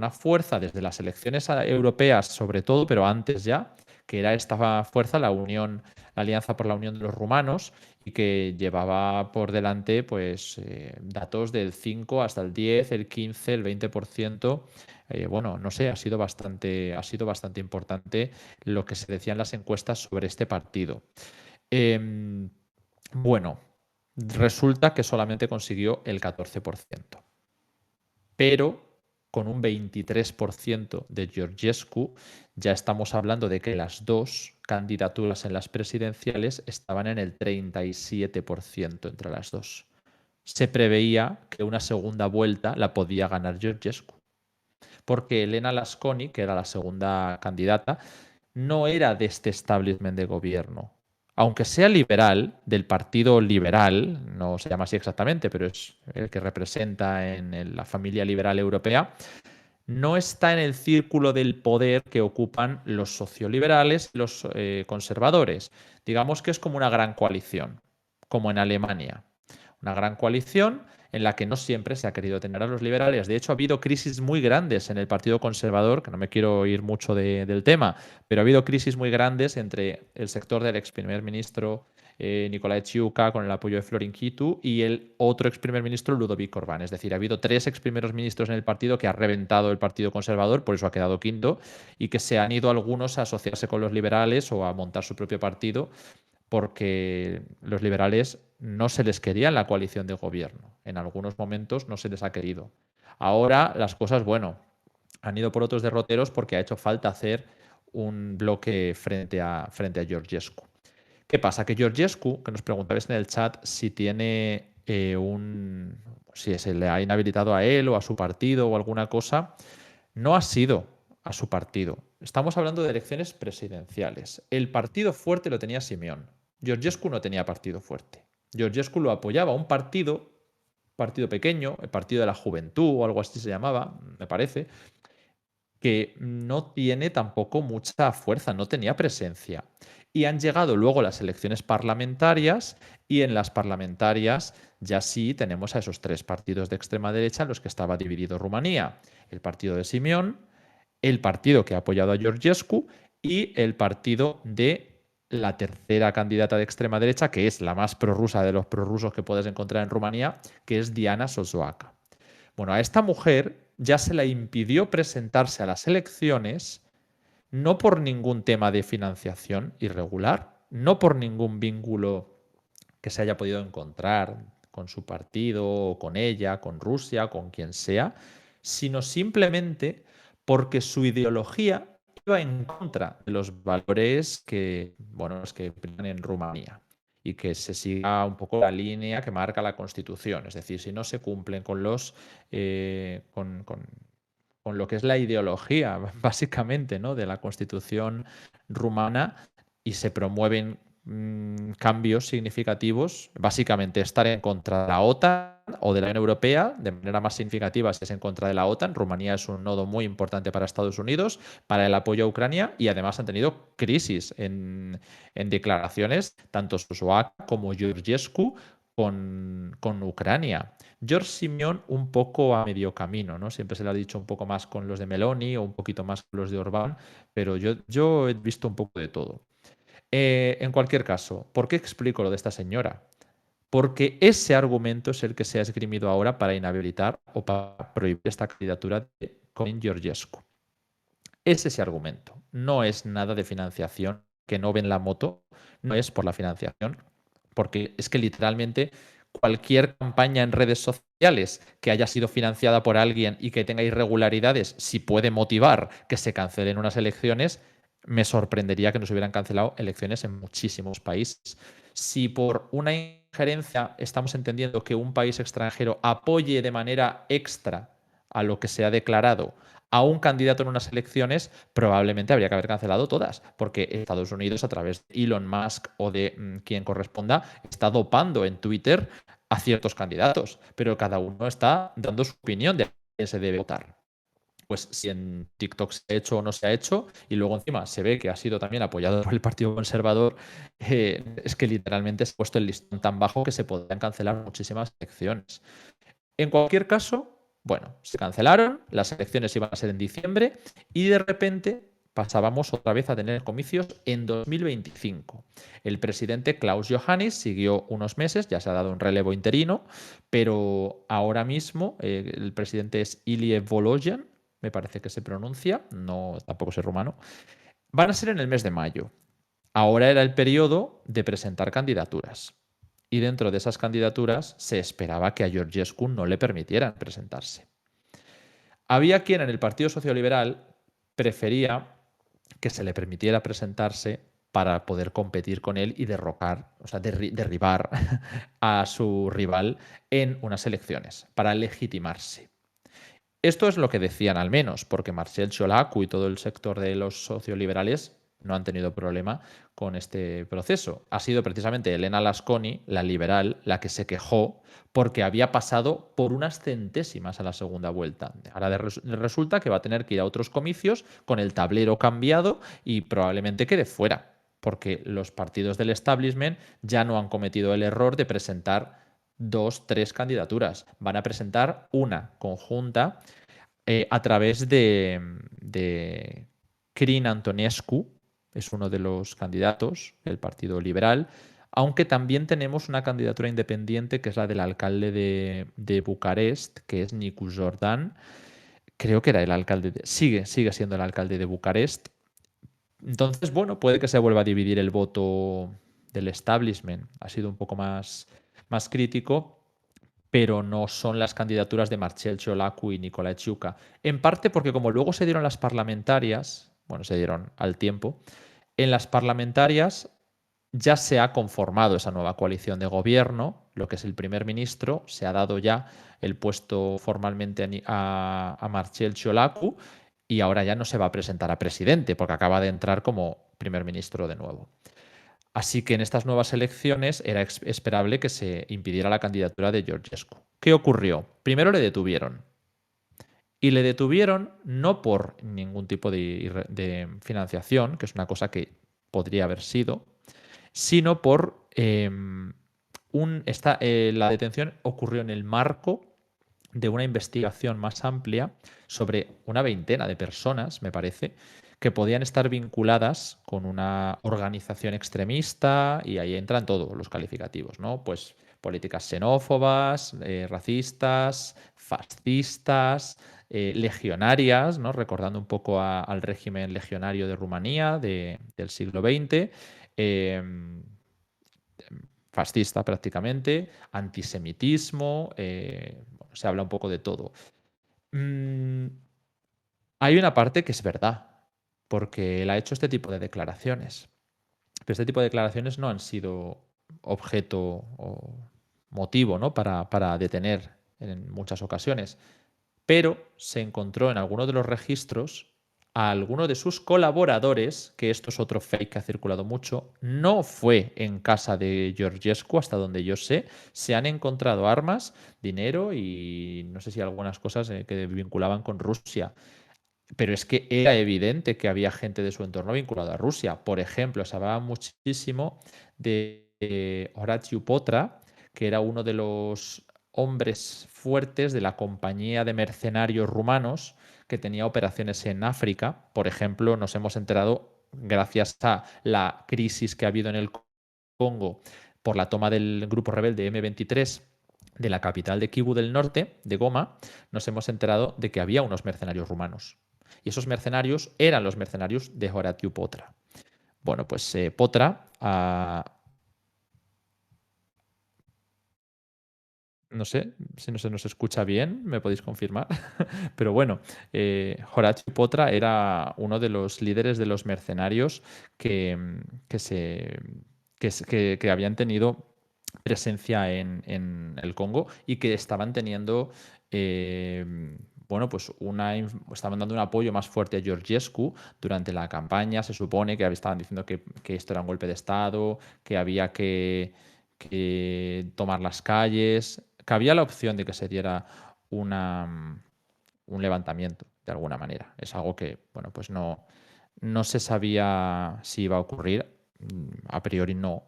una fuerza desde las elecciones europeas sobre todo, pero antes ya, que era esta fuerza, la Alianza por la Unión de los Rumanos, y que llevaba por delante pues, datos del 5 hasta el 10, el 15, el 20%. Bueno, no sé, ha sido bastante importante lo que se decía en las encuestas sobre este partido. Em, bueno, resulta que solamente consiguió el 14%, pero con un 23% de Georgescu, ya estamos hablando de que las dos candidaturas en las presidenciales estaban en el 37% entre las dos. Se preveía que una segunda vuelta la podía ganar Georgescu, porque Elena Lasconi, que era la segunda candidata, no era de este establishment de gobierno. Aunque sea liberal, del Partido Liberal, no se llama así exactamente, pero es el que representa en la familia liberal europea, no está en el círculo del poder que ocupan los socioliberales y los conservadores. Digamos que es como una gran coalición, como en Alemania. Una gran coalición en la que no siempre se ha querido tener a los liberales. De hecho, ha habido crisis muy grandes en el Partido Conservador, que no me quiero ir mucho del tema, pero ha habido crisis muy grandes entre el sector del ex primer ministro Nicolae Ciucă, con el apoyo de Florin Chitu, y el otro ex primer ministro Ludovic Orbán. Es decir, ha habido tres ex primeros ministros en el partido que ha reventado el Partido Conservador, por eso ha quedado quinto, y que se han ido algunos a asociarse con los liberales o a montar su propio partido, porque los liberales no se les quería en la coalición de gobierno. En algunos momentos no se les ha querido. Ahora las cosas, bueno, han ido por otros derroteros porque ha hecho falta hacer un bloque frente a Georgescu. ¿Qué pasa? Que Georgescu, que nos preguntabais en el chat si tiene si se le ha inhabilitado a él o a su partido o alguna cosa, no ha sido a su partido. Estamos hablando de elecciones presidenciales. El partido fuerte lo tenía Simeón. Georgescu no tenía partido fuerte. Georgescu lo apoyaba un partido pequeño, el Partido de la Juventud o algo así se llamaba, me parece, que no tiene tampoco mucha fuerza, no tenía presencia. Y han llegado luego las elecciones parlamentarias, y en las parlamentarias ya sí tenemos a esos tres partidos de extrema derecha en los que estaba dividido Rumanía. El partido de Simeón, el partido que ha apoyado a Georgescu y el partido de la tercera candidata de extrema derecha, que es la más prorrusa de los prorrusos que puedes encontrar en Rumanía, que es Diana Sosoaca. Bueno, a esta mujer ya se le impidió presentarse a las elecciones, no por ningún tema de financiación irregular, no por ningún vínculo que se haya podido encontrar con su partido, o con ella, con Rusia, con quien sea, sino simplemente porque su ideología iba en contra de los valores que, bueno, que priman en Rumanía, y que se siga un poco la línea que marca la Constitución. Es decir, si no se cumplen con los con lo que es la ideología, básicamente, ¿no?, de la Constitución rumana, y se promueven cambios significativos, básicamente estar en contra de la OTAN o de la Unión Europea, de manera más significativa si es en contra de la OTAN. Rumanía es un nodo muy importante para Estados Unidos, para el apoyo a Ucrania, y además han tenido crisis en declaraciones, tanto Sosoaca como Georgescu, con Ucrania. George Simeón un poco a medio camino, ¿no? Siempre se le ha dicho un poco más con los de Meloni o un poquito más con los de Orbán, pero yo he visto un poco de todo. En cualquier caso, ¿por qué explico lo de esta señora? Porque ese argumento es el que se ha esgrimido ahora para inhabilitar o para prohibir esta candidatura de Colin Georgescu. Es ese argumento. No es nada de financiación, que no ven la moto, no es por la financiación, porque es que literalmente cualquier campaña en redes sociales que haya sido financiada por alguien y que tenga irregularidades, si puede motivar que se cancelen unas elecciones, me sorprendería que nos hubieran cancelado elecciones en muchísimos países. Si por una injerencia estamos entendiendo que un país extranjero apoye de manera extra a lo que se ha declarado a un candidato en unas elecciones, probablemente habría que haber cancelado todas, porque Estados Unidos, a través de Elon Musk o de quien corresponda, está dopando en Twitter a ciertos candidatos, pero cada uno está dando su opinión de a quién se debe votar. Pues si en TikTok se ha hecho o no se ha hecho, y luego encima se ve que ha sido también apoyado por el Partido Conservador, es que literalmente se ha puesto el listón tan bajo que se podrían cancelar muchísimas elecciones. En cualquier caso, Bueno, se cancelaron, las elecciones iban a ser en diciembre y de repente pasábamos otra vez a tener comicios en 2025. El presidente Klaus Johannes siguió unos meses, ya se ha dado un relevo interino, pero ahora mismo el presidente es Ilie Volodyan, me parece que se pronuncia, no, tampoco sé rumano, van a ser en el mes de mayo. Ahora era el periodo de presentar candidaturas. Y dentro de esas candidaturas se esperaba que a Georgescu no le permitieran presentarse. Había quien en el Partido Socioliberal prefería que se le permitiera presentarse para poder competir con él y derrocar, o sea, derribar a su rival en unas elecciones, para legitimarse. Esto es lo que decían al menos, porque Marcel Cholacu y todo el sector de los socioliberales no han tenido problema con este proceso. Ha sido precisamente Elena Lasconi, la liberal, la que se quejó porque había pasado por unas centésimas a la segunda vuelta. Ahora resulta que va a tener que ir a otros comicios con el tablero cambiado y probablemente quede fuera, porque los partidos del establishment ya no han cometido el error de presentar dos, tres candidaturas. Van a presentar una conjunta a través de Crin Antonescu, es uno de los candidatos del Partido Liberal, aunque también tenemos una candidatura independiente que es la del alcalde de Bucarest, que es Nicu Jordan. Creo que era el alcalde, sigue siendo el alcalde de Bucarest. Entonces, bueno, puede que se vuelva a dividir el voto del establishment. Ha sido un poco más crítico, pero no son las candidaturas de Marcel Ciolacu y Nicolae Ciuca. En parte porque como luego se dieron las parlamentarias, bueno, se dieron al tiempo, en las parlamentarias ya se ha conformado esa nueva coalición de gobierno, lo que es el primer ministro, se ha dado ya el puesto formalmente a Marcel Ciolacu y ahora ya no se va a presentar a presidente porque acaba de entrar como primer ministro de nuevo. Así que en estas nuevas elecciones era esperable que se impidiera la candidatura de Georgescu. ¿Qué ocurrió? Primero le detuvieron. Y le detuvieron no por ningún tipo de financiación, que es una cosa que podría haber sido, sino por la detención ocurrió en el marco de una investigación más amplia sobre una veintena de personas, me parece, que podían estar vinculadas con una organización extremista y ahí entran todos los calificativos, ¿no? Pues políticas xenófobas, racistas, fascistas, legionarias, ¿no? Recordando un poco al régimen legionario de Rumanía del siglo XX. Eh, Fascista prácticamente, antisemitismo, bueno, se habla un poco de todo. Mm, Hay una parte que es verdad, porque él ha hecho este tipo de declaraciones, pero este tipo de declaraciones no han sido objeto o motivo, ¿no? para detener en muchas ocasiones, pero se encontró en alguno de los registros a alguno de sus colaboradores, que esto es otro fake que ha circulado mucho, no fue en casa de Georgescu, hasta donde yo sé, se han encontrado armas, dinero y no sé si algunas cosas que vinculaban con Rusia. Pero es que era evidente que había gente de su entorno vinculada a Rusia. Por ejemplo, se hablaba muchísimo de Horatiu Potra, que era uno de los hombres fuertes de la compañía de mercenarios rumanos que tenía operaciones en África. Por ejemplo, nos hemos enterado, gracias a la crisis que ha habido en el Congo por la toma del grupo rebelde M23 de la capital de Kivu del Norte, de Goma, nos hemos enterado de que había unos mercenarios rumanos. Y esos mercenarios eran los mercenarios de Horatiu Potra. Bueno, pues Potra, no sé si no se nos escucha bien, me podéis confirmar, pero bueno, Horatiu Potra era uno de los líderes de los mercenarios que, que, se, que habían tenido presencia en el Congo y que estaban teniendo, bueno, pues estaban dando un apoyo más fuerte a Georgescu durante la campaña. Se supone que estaban diciendo que esto era un golpe de Estado, que había que tomar las calles, que había la opción de que se diera un levantamiento de alguna manera. Es algo que, bueno, pues no se sabía si iba a ocurrir. A priori no,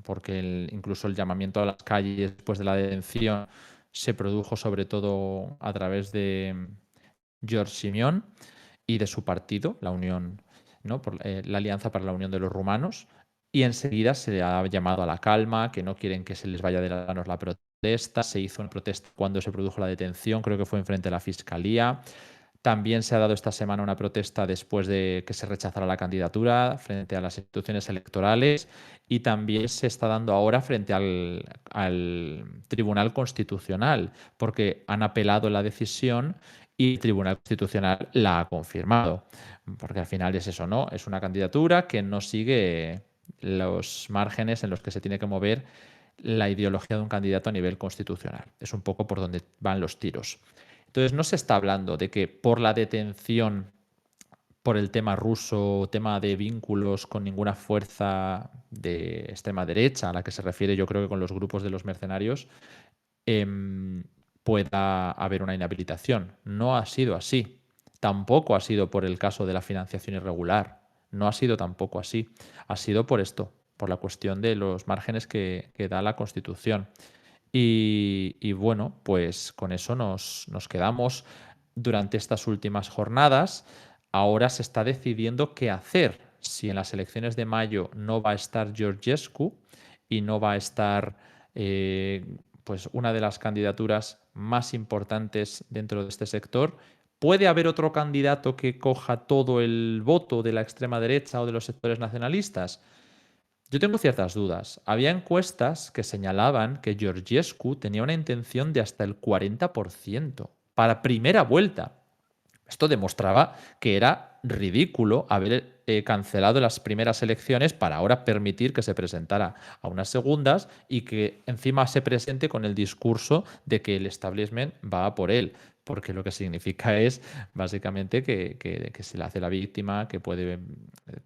porque incluso el llamamiento a las calles después de la detención se produjo sobre todo a través de George Simeón y de su partido, la Unión, ¿no? La Alianza para la Unión de los Rumanos, y enseguida se ha llamado a la calma, que no quieren que se les vaya de las manos la protesta. Se hizo una protesta cuando se produjo la detención, creo que fue en frente a la Fiscalía. También se ha dado esta semana una protesta después de que se rechazara la candidatura frente a las instituciones electorales, y también se está dando ahora frente al Tribunal Constitucional, porque han apelado la decisión y el Tribunal Constitucional la ha confirmado. Porque al final es eso, ¿no? Es una candidatura que no sigue los márgenes en los que se tiene que mover la ideología de un candidato a nivel constitucional. Es un poco por donde van los tiros. Entonces, no se está hablando de que por la detención, por el tema ruso, tema de vínculos con ninguna fuerza de extrema derecha, a la que se refiere yo creo que con los grupos de los mercenarios, em, pueda haber una inhabilitación. No ha sido así. Tampoco ha sido por el caso de la financiación irregular. No ha sido tampoco así. Ha sido por esto, por la cuestión de los márgenes que da la Constitución. Y bueno, pues con eso nos quedamos durante estas últimas jornadas. Ahora se está decidiendo qué hacer. Si en las elecciones de mayo no va a estar Georgescu y no va a estar pues una de las candidaturas más importantes dentro de este sector, ¿puede haber otro candidato que coja todo el voto de la extrema derecha o de los sectores nacionalistas? Yo tengo ciertas dudas. Había encuestas que señalaban que Georgescu tenía una intención de hasta el 40% para primera vuelta. Esto demostraba que era ridículo haber cancelado las primeras elecciones para ahora permitir que se presentara a unas segundas y que encima se presente con el discurso de que el establishment va a por él, porque lo que significa es básicamente que se le hace la víctima, que puede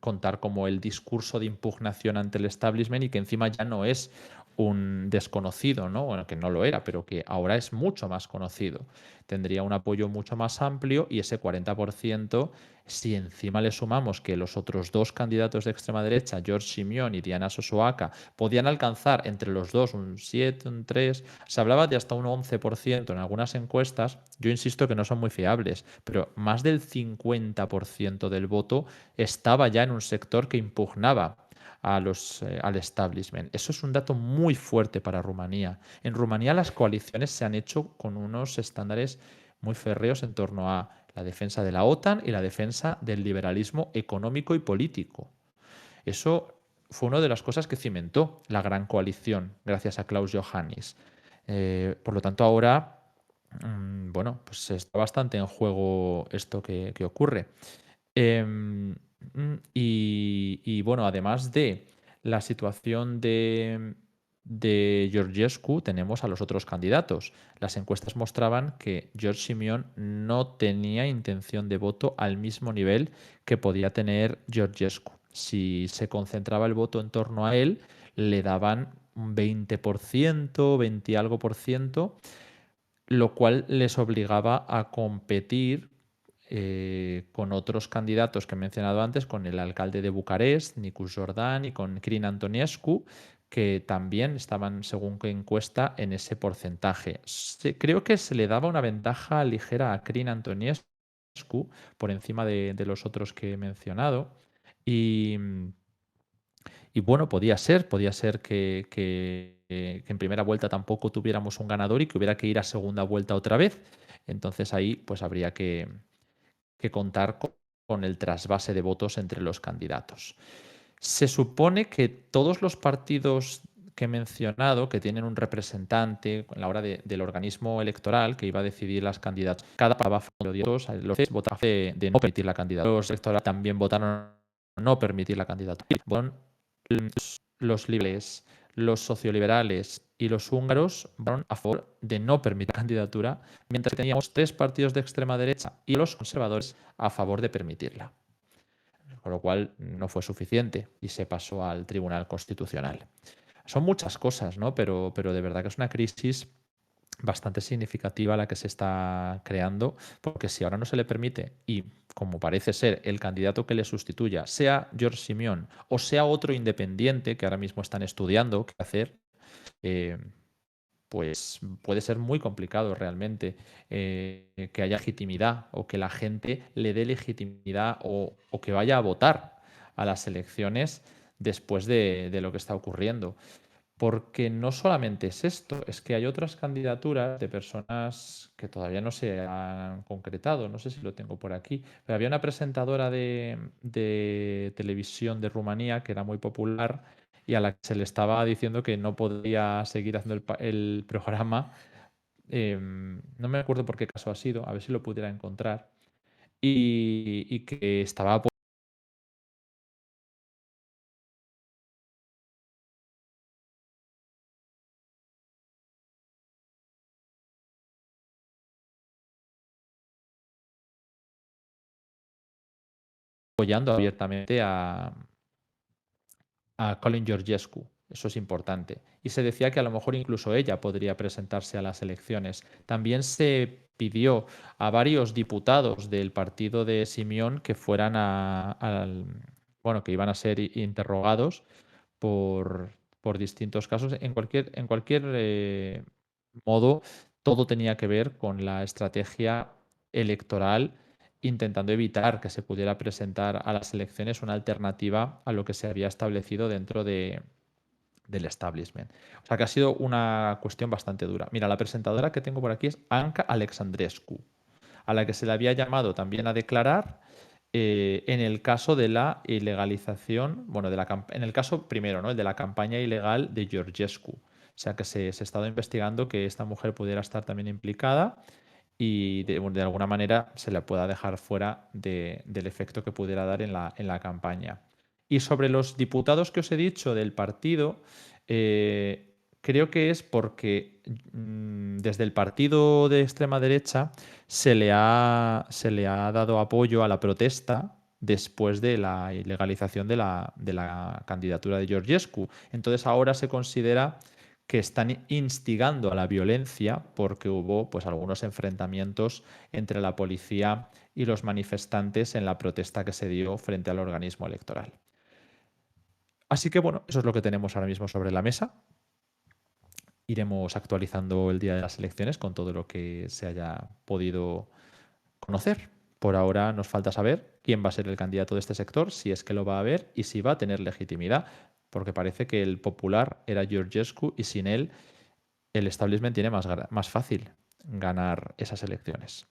contar como el discurso de impugnación ante el establishment y que encima ya no es un desconocido, ¿no? Bueno, que no lo era, pero que ahora es mucho más conocido. Tendría un apoyo mucho más amplio y ese 40%, si encima le sumamos que los otros dos candidatos de extrema derecha, George Simeón y Diana Sosoaka, podían alcanzar entre los dos un 7, un 3, se hablaba de hasta un 11% en algunas encuestas. Yo insisto que no son muy fiables, pero más del 50% del voto estaba ya en un sector que impugnaba al establishment. Eso es un dato muy fuerte para Rumanía. En Rumanía las coaliciones se han hecho con unos estándares muy férreos en torno a la defensa de la OTAN y la defensa del liberalismo económico y político. Eso fue una de las cosas que cimentó la gran coalición gracias a Klaus Iohannis. Por lo tanto, ahora, bueno, pues está bastante en juego esto que ocurre. Em, bueno, además de la situación de Georgescu, tenemos a los otros candidatos. Las encuestas mostraban que George Simeón no tenía intención de voto al mismo nivel que podía tener Georgescu. Si se concentraba el voto en torno a él, le daban un 20%, 20 y algo por ciento, lo cual les obligaba a competir con otros candidatos que he mencionado antes, con el alcalde de Bucarest, Nicus Jordan, y con Crin Antonescu, que también estaban, según qué encuesta, en ese porcentaje. Creo que se le daba una ventaja ligera a Crin Antonescu por encima de los otros que he mencionado. Y, y bueno, podía ser que en primera vuelta tampoco tuviéramos un ganador y que hubiera que ir a segunda vuelta otra vez. Entonces ahí pues habría que contar con el trasvase de votos entre los candidatos. Se supone que todos los partidos que he mencionado, que tienen un representante a la hora del organismo electoral que iba a decidir las candidaturas, cada va a favor de los votaron de no permitir la candidatura. Los electorales también votaron no permitir la candidatura. Votaron los liberales, los socioliberales y los húngaros votaron a favor de no permitir la candidatura, mientras que teníamos tres partidos de extrema derecha y los conservadores a favor de permitirla. Con lo cual no fue suficiente y se pasó al Tribunal Constitucional. Son muchas cosas, ¿no? Pero de verdad que es una crisis bastante significativa la que se está creando, porque si ahora no se le permite, y como parece ser el candidato que le sustituya, sea George Simeón o sea otro independiente que ahora mismo están estudiando qué hacer, eh, pues puede ser muy complicado realmente que haya legitimidad o que la gente le dé legitimidad o que vaya a votar a las elecciones después de lo que está ocurriendo. Porque no solamente es esto, es que hay otras candidaturas de personas que todavía no se han concretado. No sé si lo tengo por aquí, pero había una presentadora de televisión de Rumanía que era muy popular y a la que se le estaba diciendo que no podía seguir haciendo el programa. No me acuerdo por qué caso ha sido, a ver si lo pudiera encontrar. Y que estaba apoyando abiertamente a Colin Georgescu. Eso es importante. Y se decía que a lo mejor incluso ella podría presentarse a las elecciones. También se pidió a varios diputados del partido de Simeón que fueran bueno, que iban a ser interrogados por, por distintos casos. En cualquier modo, todo tenía que ver con la estrategia electoral, intentando evitar que se pudiera presentar a las elecciones una alternativa a lo que se había establecido dentro del establishment. O sea que ha sido una cuestión bastante dura. Mira, la presentadora que tengo por aquí es Anca Alexandrescu, a la que se le había llamado también a declarar en el caso de la ilegalización, bueno, en el caso primero, ¿no? El de la campaña ilegal de Georgescu. O sea que se ha estado investigando que esta mujer pudiera estar también implicada y de alguna manera se la pueda dejar fuera del efecto que pudiera dar en la campaña. Y sobre los diputados que os he dicho del partido, creo que es porque desde el partido de extrema derecha se le ha dado apoyo a la protesta después de la ilegalización de la candidatura de Georgescu. Entonces ahora se considera que están instigando a la violencia porque hubo pues algunos enfrentamientos entre la policía y los manifestantes en la protesta que se dio frente al organismo electoral. Así que bueno, eso es lo que tenemos ahora mismo sobre la mesa. Iremos actualizando el día de las elecciones con todo lo que se haya podido conocer. Por ahora nos falta saber quién va a ser el candidato de este sector, si es que lo va a haber y si va a tener legitimidad, porque parece que el popular era Georgescu y sin él el establishment tiene más fácil ganar esas elecciones.